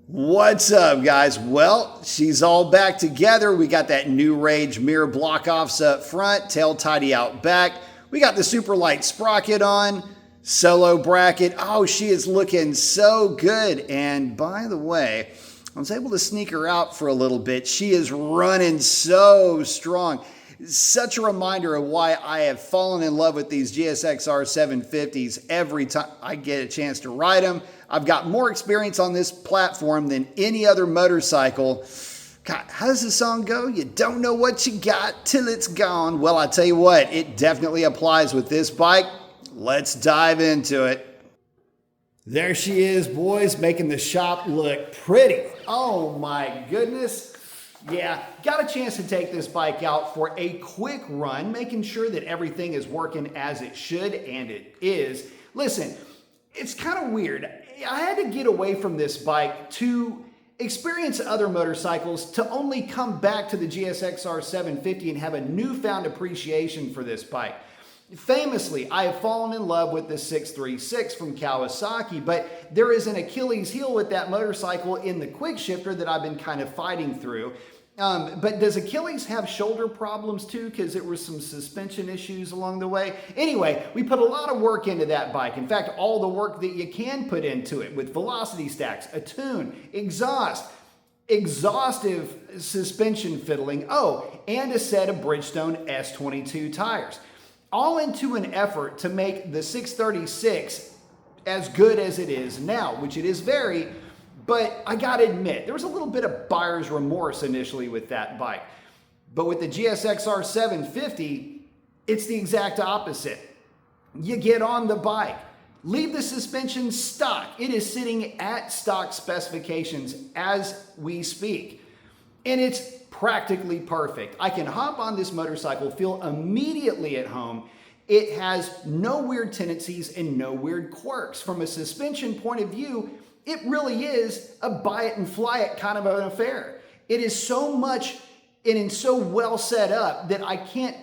What's up, guys? Well, she's all back together. We got that new Rage mirror block offs up front, tail tidy out back. We got the super light sprocket on, solo bracket. Oh, she is looking so good. And by the way, I was able to sneak her out for a little bit. She is running so strong. Such a reminder of why I have fallen in love with these GSXR 750s every time I get a chance to ride them. I've got more experience on this platform than any other motorcycle. God, how does the song go? You don't know what you got till it's gone. Well, I tell you what, it definitely applies with this bike. Let's dive into it. There she is, boys, making the shop look pretty. Oh my goodness. Yeah, got a chance to take this bike out for a quick run, making sure that everything is working as it should, and it is. Listen, it's kind of weird. I had to get away from this bike to experience other motorcycles, to only come back to the GSXR 750 and have a newfound appreciation for this bike. Famously, I have fallen in love with the 636 from Kawasaki, but there is an Achilles heel with that motorcycle in the quick shifter that I've been kind of fighting through. But does Achilles have shoulder problems too? Because there were some suspension issues along the way. Anyway, we put a lot of work into that bike. In fact, all the work that you can put into it with velocity stacks, a tune, exhaust, exhaustive suspension fiddling, and a set of Bridgestone S22 tires. All into an effort to make the 636 as good as it is now, which it is very, but I gotta admit, there was a little bit of buyer's remorse initially with that bike. But with the GSXR 750, it's the exact opposite. You get on the bike, leave the suspension stock. It is sitting at stock specifications as we speak. And it's practically perfect. I can hop on this motorcycle, feel immediately at home. It has no weird tendencies and no weird quirks. From a suspension point of view, it really is a buy it and fly it kind of an affair. It is so much and so well set up that I can't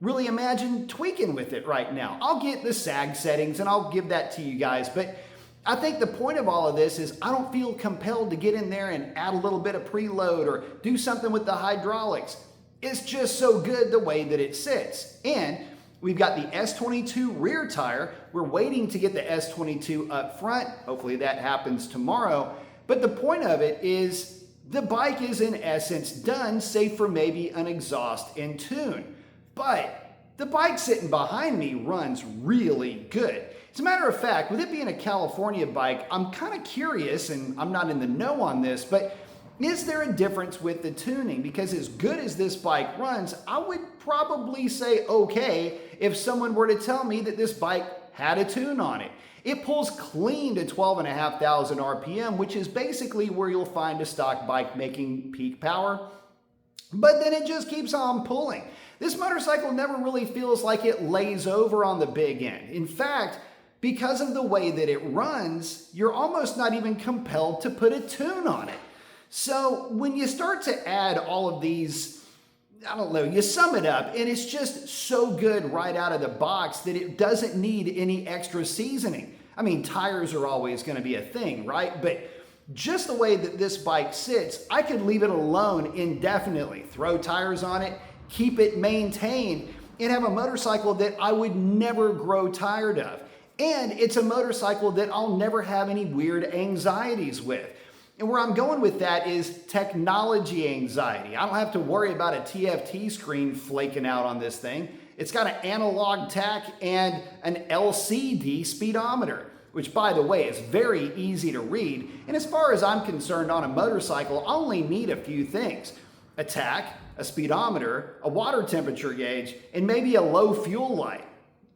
really imagine tweaking with it right now. I'll get the sag settings and I'll give that to you guys, but I think the point of all of this is I don't feel compelled to get in there and add a little bit of preload or do something with the hydraulics. It's just so good the way that it sits. And we've got the S22 rear tire. We're waiting to get the S22 up front. Hopefully that happens tomorrow. But the point of it is the bike is in essence done, save for maybe an exhaust and tune. But the bike sitting behind me runs really good. As a matter of fact, with it being a California bike, I'm kind of curious, and I'm not in the know on this, but is there a difference with the tuning? Because as good as this bike runs, I would probably say okay if someone were to tell me that this bike had a tune on it. It pulls clean to 12,500 RPM, which is basically where you'll find a stock bike making peak power. But then it just keeps on pulling. This motorcycle never really feels like it lays over on the big end. In fact, because of the way that it runs, you're almost not even compelled to put a tune on it. So when you start to add all of these, I don't know, you sum it up and it's just so good right out of the box that it doesn't need any extra seasoning. I mean, tires are always going to be a thing, right? But just the way that this bike sits, I could leave it alone indefinitely, throw tires on it, keep it maintained, and have a motorcycle that I would never grow tired of. And it's a motorcycle that I'll never have any weird anxieties with. And where I'm going with that is technology anxiety. I don't have to worry about a TFT screen flaking out on this thing. It's got an analog tach and an LCD speedometer, which by the way is very easy to read. And as far as I'm concerned on a motorcycle, I only need a few things: a tach, a speedometer, a water temperature gauge, and maybe a low fuel light.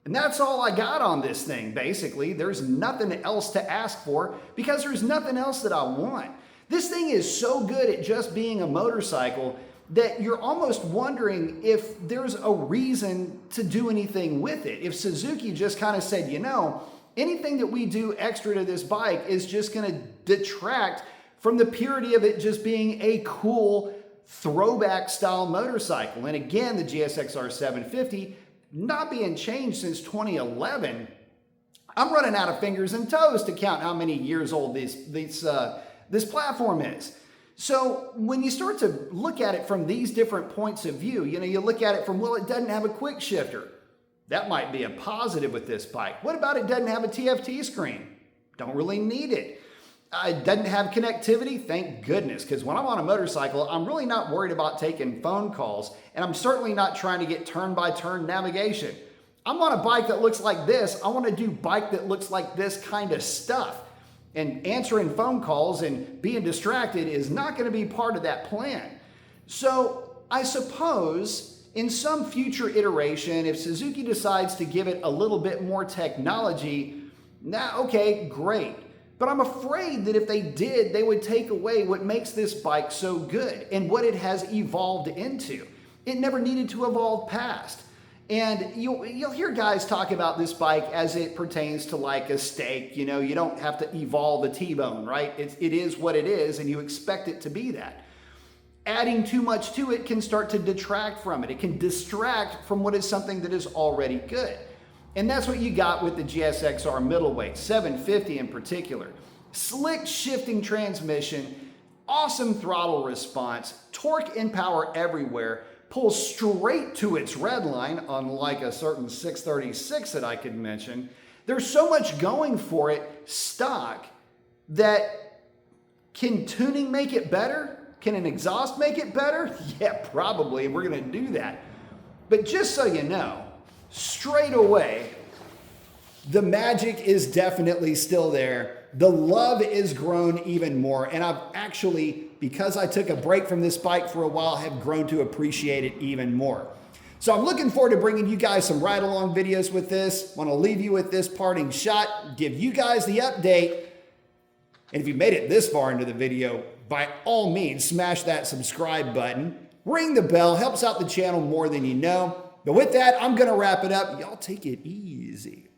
And that's all I got on this thing, basically. There's nothing else to ask for because there's nothing else that I want. This thing is so good at just being a motorcycle that you're almost wondering if there's a reason to do anything with it. If Suzuki just kind of said, you know, anything that we do extra to this bike is just going to detract from the purity of it just being a cool throwback style motorcycle. And again, the GSXR 750 not being changed since 2011, I'm running out of fingers and toes to count how many years old this This platform is. So when you start to look at it from these different points of view, you look at it from, well, it doesn't have a quick shifter. That might be a positive with this bike. What about it doesn't have a TFT screen? Don't really need it. It doesn't have connectivity, thank goodness, because when I'm on a motorcycle, I'm really not worried about taking phone calls, and I'm certainly not trying to get turn-by-turn navigation. I'm on a bike that looks like this. I want to do bike that looks like this kind of stuff. And answering phone calls and being distracted is not going to be part of that plan. So I suppose in some future iteration, if Suzuki decides to give it a little bit more technology, okay, great. But I'm afraid that if they did, they would take away what makes this bike so good and what it has evolved into. It never needed to evolve past. And you'll hear guys talk about this bike as it pertains to like a steak. You don't have to evolve a T-bone, right? It is what it is, and you expect it to be that. Adding too much to it can start to detract from it. It can distract from what is something that is already good. And that's what you got with the GSXR middleweight, 750 in particular. Slick shifting transmission, awesome throttle response, torque and power everywhere, pulls straight to its red line, unlike a certain 636 that I could mention. There's so much going for it stock that can tuning make it better? Can an exhaust make it better? Yeah, probably, and we're gonna do that. But just so you know, straight away, the magic is definitely still there. The love is grown even more. And I've actually, because I took a break from this bike for a while, have grown to appreciate it even more. So I'm looking forward to bringing you guys some ride-along videos with this. Want to leave you with this parting shot, give you guys the update. And if you made it this far into the video, by all means, smash that subscribe button. Ring the bell, helps out the channel more than you know. But with that, I'm going to wrap it up. Y'all take it easy.